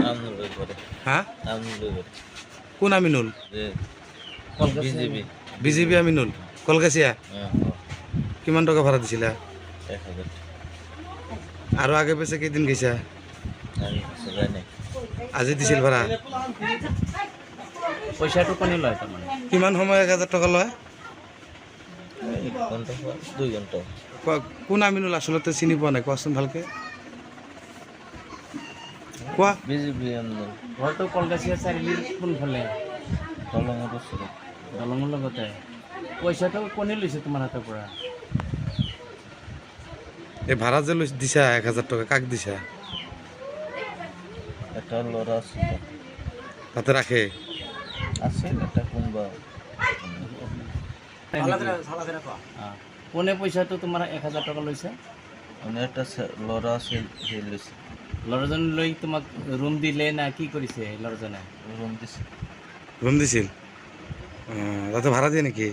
আমিনুলের ঘরে। হ্যাঁ আমিনুলের ঘরে। কোন আমিনুল? যে বিজেপি। বিজেপি আমিনুল কলকাছিয়া। হ্যাঁ, কিমান টকা ভাড়া দিছিলা? 1000 আৰু আগে পিছে কেইদিন গৈছা? আমি কিছু যাই নাই। আজি দিছিল ভাড়া? পইচাটো কোনে লয় তাৰমানে? কিমান সময় 1000 টকা লয়? 1 ঘন্টা 2 ঘন্টা। কোন আমিনুল আচলতে চিনি পোৱা নাই, কোৱাচোন ভালকে কোৱা। বিজেপি আমিনুল ঘৰটো কলগাছিয়া চাৰিআলিৰ কোনফালে? দলঙৰ ওচৰত। দলঙৰ লগতে। পইচাটো কোনে লৈছে তোমাৰ হাতৰ পৰা? এই ভাড়া যে দিছা 1000 টকা, কাক দিছা? এটা ল'ৰা আছিল তাতে ৰাখে? আছিল এটা কোনোবা কোনে পইচাটো তোমাৰ 1000 টকা লৈছে? মানে এটা ল'ৰা আছিল সেই লৈছে। ল'ৰাজন লৈ তোমাক ৰুম দিলে না কি কৰিছে ল'ৰাজনে? ৰুম দিছে। ৰুম দিছিল? তাতে ভাড়া দিয়ে নেকি?